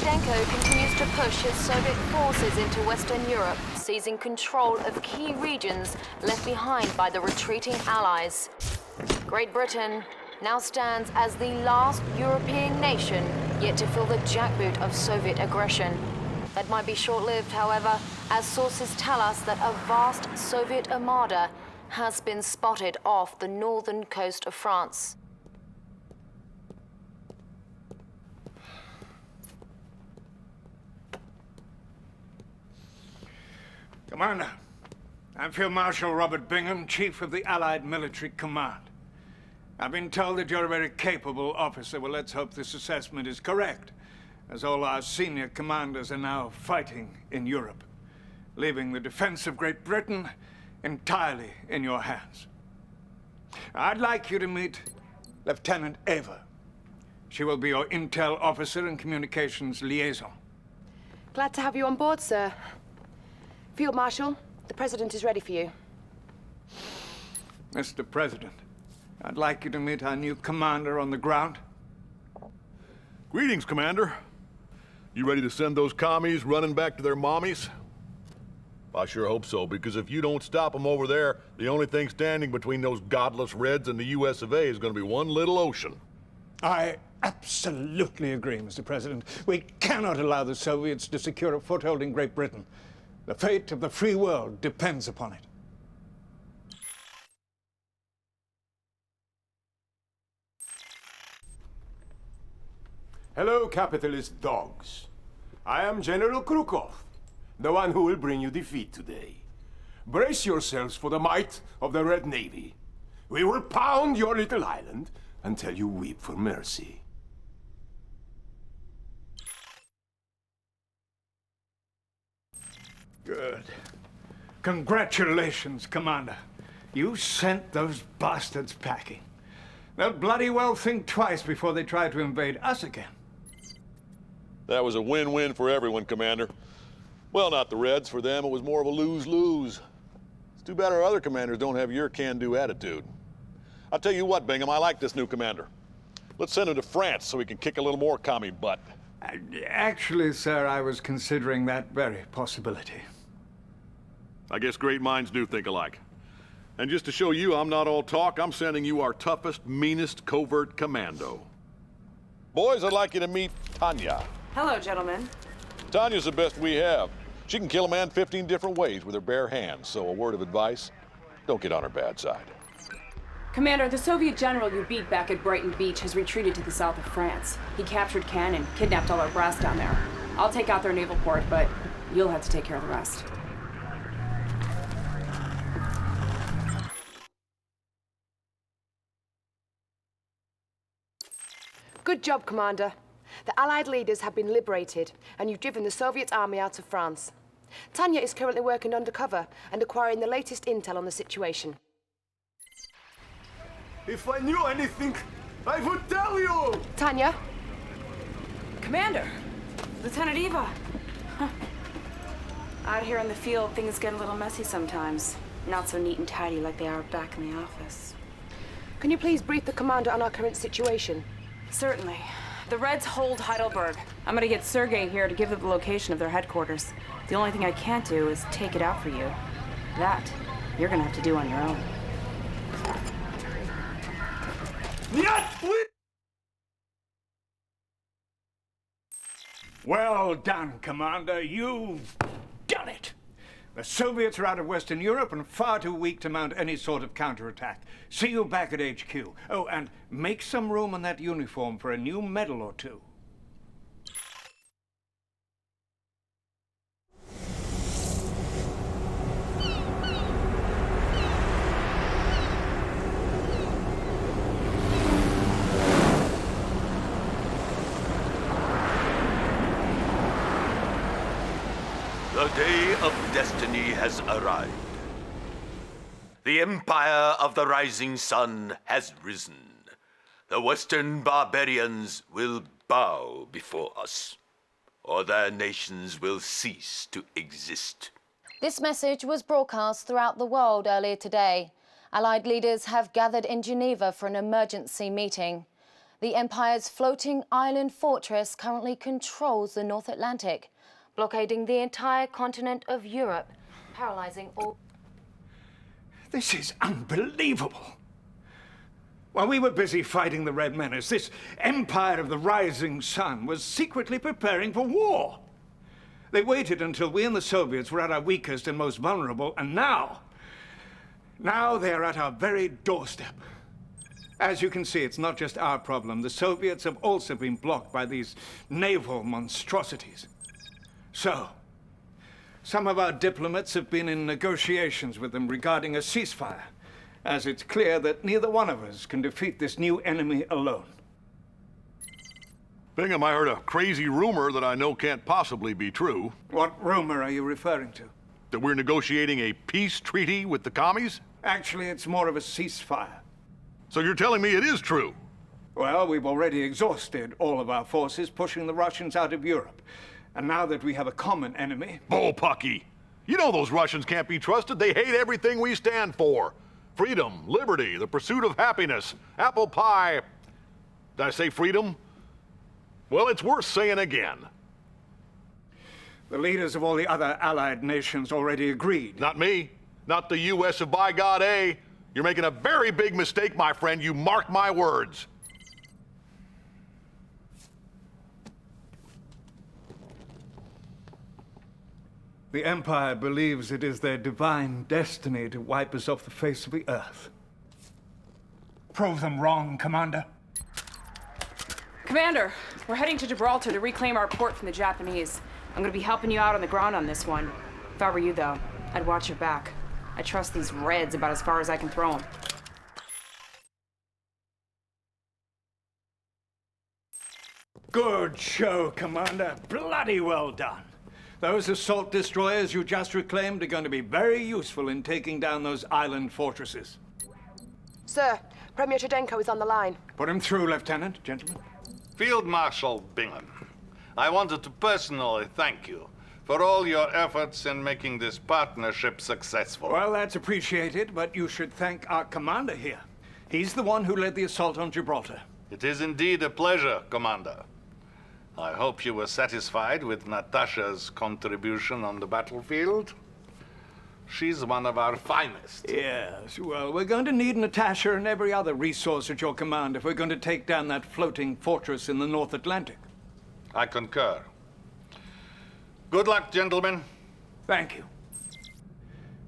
Rodenko continues to push his Soviet forces into Western Europe, seizing control of key regions left behind by the retreating Allies. Great Britain now stands as the last European nation yet to feel the jackboot of Soviet aggression. That might be short-lived, however, as sources tell us that a vast Soviet armada has been spotted off the northern coast of France. Commander, I'm Field Marshal Robert Bingham, Chief of the Allied Military Command. I've been told that you're a very capable officer. Well, let's hope this assessment is correct, as all our senior commanders are now fighting in Europe, leaving the defense of Great Britain entirely in your hands. I'd like you to meet Lieutenant Ava. She will be your intel officer and communications liaison. Glad to have you on board, sir. Field Marshal, the President is ready for you. Mr. President, I'd like you to meet our new commander on the ground. Greetings, Commander. You ready to send those commies running back to their mommies? I sure hope so, because if you don't stop them over there, the only thing standing between those godless Reds and the US of A is going to be one little ocean. I absolutely agree, Mr. President. We cannot allow the Soviets to secure a foothold in Great Britain. The fate of the free world depends upon it. Hello, capitalist dogs. I am General Krukov, the one who will bring you defeat today. Brace yourselves for the might of the Red Navy. We will pound your little island until you weep for mercy. Good. Congratulations, Commander. You sent those bastards packing. They'll bloody well think twice before they try to invade us again. That was a win-win for everyone, Commander. Well, not the Reds. For them, it was more of a lose-lose. It's too bad our other commanders don't have your can-do attitude. I'll tell you what, Bingham, I like this new commander. Let's send him to France so he can kick a little more commie butt. Actually, sir, I was considering that very possibility. I guess great minds do think alike. And just to show you I'm not all talk, I'm sending you our toughest, meanest covert commando. Boys, I'd like you to meet Tanya. Hello, gentlemen. Tanya's the best we have. She can kill a man 15 different ways with her bare hands, so a word of advice, don't get on her bad side. Commander, the Soviet general you beat back at Brighton Beach has retreated to the south of France. He captured Cannes and kidnapped all our brass down there. I'll take out their naval port, but you'll have to take care of the rest. Good job, Commander. The Allied leaders have been liberated, and you've driven the Soviet army out of France. Tanya is currently working undercover and acquiring the latest intel on the situation. If I knew anything, I would tell you! Tanya? Commander! Lieutenant Eva! Huh. Out here in the field, things get a little messy sometimes. Not so neat and tidy like they are back in the office. Can you please brief the Commander on our current situation? Certainly. The Reds hold Heidelberg. I'm gonna get Sergei here to give them the location of their headquarters. The only thing I can't do is take it out for you. That, you're gonna have to do on your own. Well done, Commander. You've done it. The Soviets are out of Western Europe and far too weak to mount any sort of counterattack. See you back at HQ. Oh, and make some room in that uniform for a new medal or two. The day of destiny has arrived. The empire of the rising sun has risen. The Western barbarians will bow before us, or their nations will cease to exist. This message was broadcast throughout the world earlier today. Allied leaders have gathered in Geneva for an emergency meeting. The Empire's floating island fortress currently controls the North Atlantic, blockading the entire continent of Europe, paralyzing all... This is unbelievable. While we were busy fighting the Red Menace, this Empire of the Rising Sun was secretly preparing for war. They waited until we and the Soviets were at our weakest and most vulnerable, and now they are at our very doorstep. As you can see, it's not just our problem. The Soviets have also been blocked by these naval monstrosities. So, some of our diplomats have been in negotiations with them regarding a ceasefire, as it's clear that neither one of us can defeat this new enemy alone. Bingham, I heard a crazy rumor that I know can't possibly be true. What rumor are you referring to? That we're negotiating a peace treaty with the commies? Actually, it's more of a ceasefire. So you're telling me it is true? Well, we've already exhausted all of our forces pushing the Russians out of Europe. And now that we have a common enemy... Bullpucky! You know those Russians can't be trusted. They hate everything we stand for. Freedom, liberty, the pursuit of happiness, apple pie. Did I say freedom? Well, it's worth saying again. The leaders of all the other Allied nations already agreed. Not me. Not the U.S. of by God A. You're making a very big mistake, my friend. You mark my words. The Empire believes it is their divine destiny to wipe us off the face of the earth. Prove them wrong, Commander. Commander, we're heading to Gibraltar to reclaim our port from the Japanese. I'm gonna be helping you out on the ground on this one. If I were you, though, I'd watch your back. I trust these Reds about as far as I can throw them. Good show, Commander. Bloody well done. Those assault destroyers you just reclaimed are going to be very useful in taking down those island fortresses. Sir, Premier Chudenko is on the line. Put him through, Lieutenant. Gentlemen. Field Marshal Bingham, I wanted to personally thank you for all your efforts in making this partnership successful. Well, that's appreciated, but you should thank our commander here. He's the one who led the assault on Gibraltar. It is indeed a pleasure, Commander. I hope you were satisfied with Natasha's contribution on the battlefield. She's one of our finest. Yes, well, we're going to need Natasha and every other resource at your command if we're going to take down that floating fortress in the North Atlantic. I concur. Good luck, gentlemen. Thank you.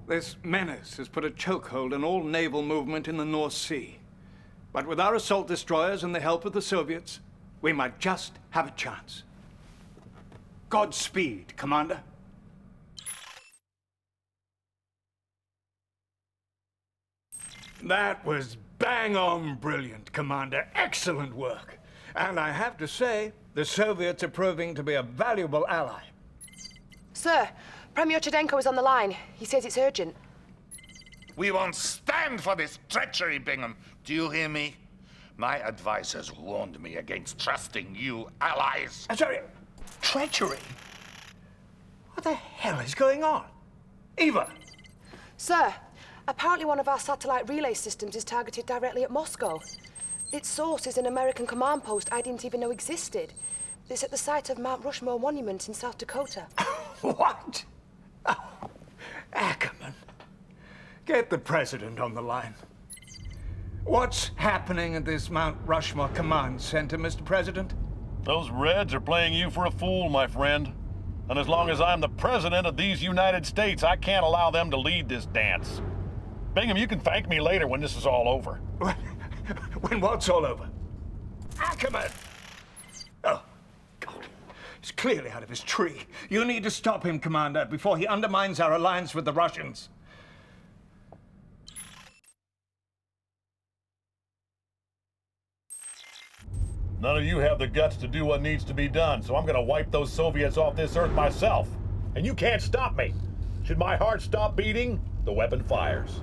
This menace has put a chokehold on all naval movement in the North Sea. But with our assault destroyers and the help of the Soviets, we might just have a chance. Godspeed, Commander. That was bang on brilliant, Commander. Excellent work. And I have to say, the Soviets are proving to be a valuable ally. Sir, Premier Chudenko is on the line. He says it's urgent. We won't stand for this treachery, Bingham. Do you hear me? My advisors warned me against trusting you allies. I'm sorry, treachery? What the hell is going on? Eva! Sir, apparently one of our satellite relay systems is targeted directly at Moscow. Its source is an American command post I didn't even know existed. It's at the site of Mount Rushmore Monument in South Dakota. What? Oh, Ackerman. Get the president on the line. What's happening at this Mount Rushmore Command Center, Mr. President? Those Reds are playing you for a fool, my friend. And as long as I'm the president of these United States, I can't allow them to lead this dance. Bingham, you can thank me later when this is all over. When what's all over? Ackerman! Oh, God. He's clearly out of his tree. You need to stop him, Commander, before he undermines our alliance with the Russians. None of you have the guts to do what needs to be done, so I'm gonna wipe those Soviets off this earth myself. And you can't stop me. Should my heart stop beating, the weapon fires.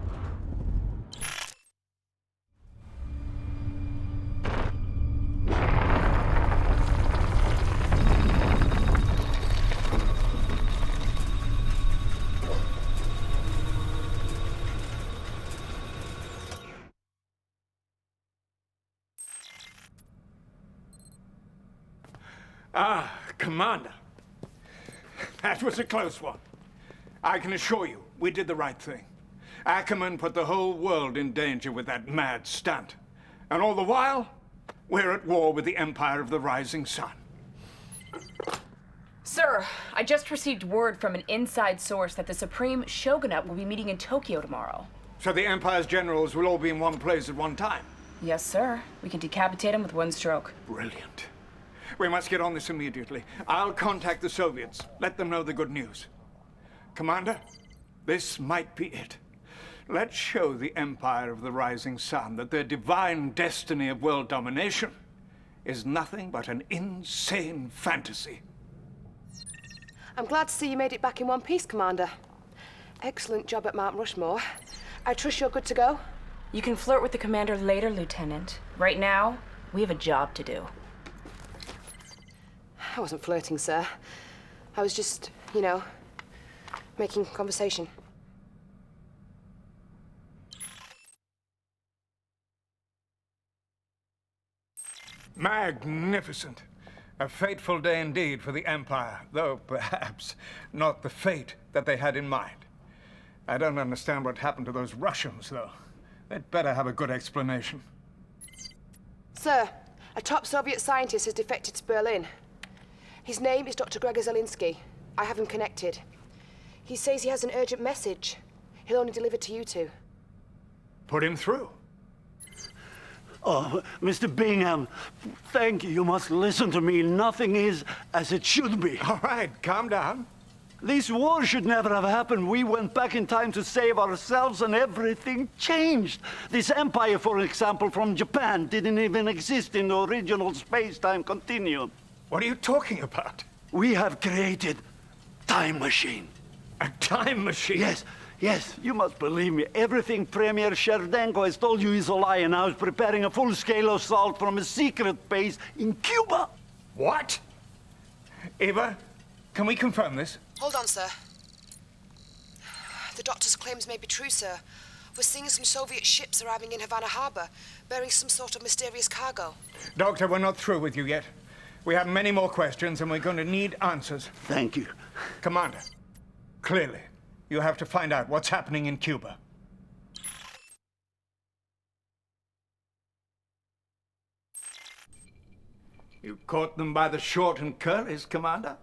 Ah, Commander. That was a close one. I can assure you, we did the right thing. Ackerman put the whole world in danger with that mad stunt. And all the while, we're at war with the Empire of the Rising Sun. Sir, I just received word from an inside source that the Supreme Shogunate will be meeting in Tokyo tomorrow. So the Empire's generals will all be in one place at one time. Yes, sir. We can decapitate him with one stroke. Brilliant. We must get on this immediately. I'll contact the Soviets, let them know the good news. Commander, this might be it. Let's show the Empire of the Rising Sun that their divine destiny of world domination is nothing but an insane fantasy. I'm glad to see you made it back in one piece, Commander. Excellent job at Mount Rushmore. I trust you're good to go? You can flirt with the commander later, Lieutenant. Right now, we have a job to do. I wasn't flirting, sir. I was just, you know, making conversation. Magnificent. A fateful day indeed for the Empire, though perhaps not the fate that they had in mind. I don't understand what happened to those Russians, though. They'd better have a good explanation. Sir, a top Soviet scientist has defected to Berlin. His name is Dr. Gregor Zelinsky. I have him connected. He says he has an urgent message. He'll only deliver to you two. Put him through. Oh, Mr. Bingham, thank you. You must listen to me. Nothing is as it should be. All right, calm down. This war should never have happened. We went back in time to save ourselves and everything changed. This empire, for example, from Japan, didn't even exist in the original space-time continuum. What are you talking about? We have created time machine. A time machine? Yes, yes, you must believe me. Everything Premier Sherdenko has told you is a lie, and now he's preparing a full-scale assault from a secret base in Cuba. What? Eva, can we confirm this? Hold on, sir. The doctor's claims may be true, sir. We're seeing some Soviet ships arriving in Havana Harbor, bearing some sort of mysterious cargo. Doctor, we're not through with you yet. We have many more questions, and we're going to need answers. Thank you. Commander, clearly, you have to find out what's happening in Cuba. You caught them by the short and curlies, Commander.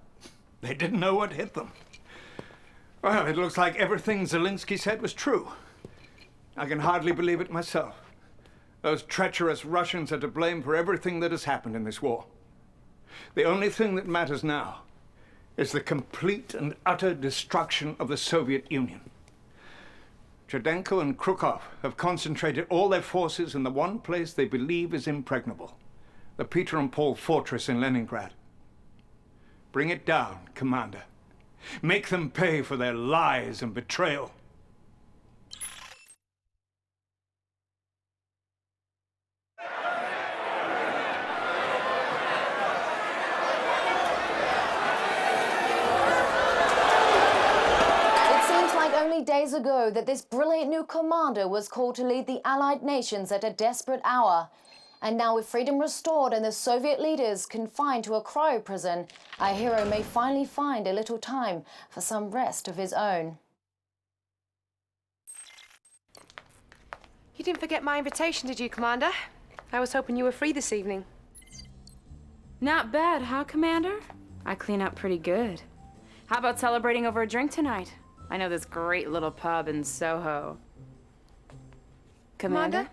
They didn't know what hit them. Well, it looks like everything Zelinsky said was true. I can hardly believe it myself. Those treacherous Russians are to blame for everything that has happened in this war. The only thing that matters now is the complete and utter destruction of the Soviet Union. Cherdenko and Krukov have concentrated all their forces in the one place they believe is impregnable, the Peter and Paul Fortress in Leningrad. Bring it down, Commander. Make them pay for their lies and betrayal. Days ago that this brilliant new commander was called to lead the Allied nations at a desperate hour. And now with freedom restored and the Soviet leaders confined to a cryo prison, our hero may finally find a little time for some rest of his own. You didn't forget my invitation, did you, Commander? I was hoping you were free this evening. Not bad, huh, Commander? I clean up pretty good. How about celebrating over a drink tonight? I know this great little pub in Soho. Commander?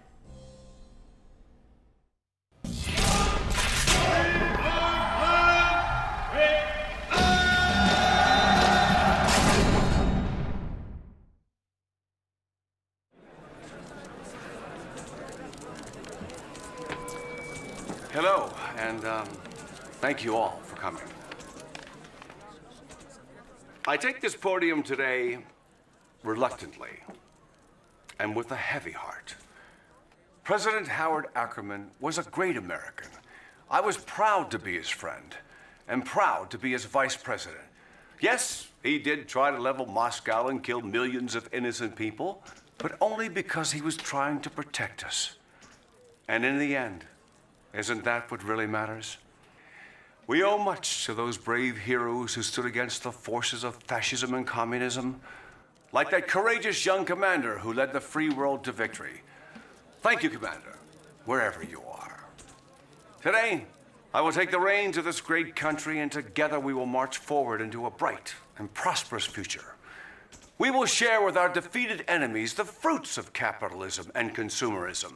Hello, and thank you all for coming. I take this podium today reluctantly and with a heavy heart. President Howard Ackerman was a great American. I was proud to be his friend and proud to be his vice president. Yes, he did try to level Moscow and kill millions of innocent people, but only because he was trying to protect us. And in the end, isn't that what really matters? We owe much to those brave heroes who stood against the forces of fascism and communism, like that courageous young commander who led the free world to victory. Thank you, Commander, wherever you are. Today, I will take the reins of this great country, and together we will march forward into a bright and prosperous future. We will share with our defeated enemies the fruits of capitalism and consumerism.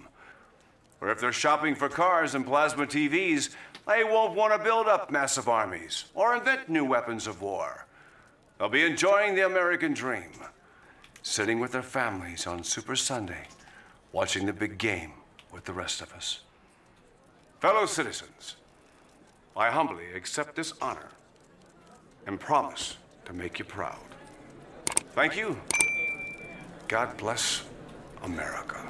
Or if they're shopping for cars and plasma TVs, they won't want to build up massive armies or invent new weapons of war. They'll be enjoying the American dream, sitting with their families on Super Sunday, watching the big game with the rest of us. Fellow citizens, I humbly accept this honor and promise to make you proud. Thank you. God bless America.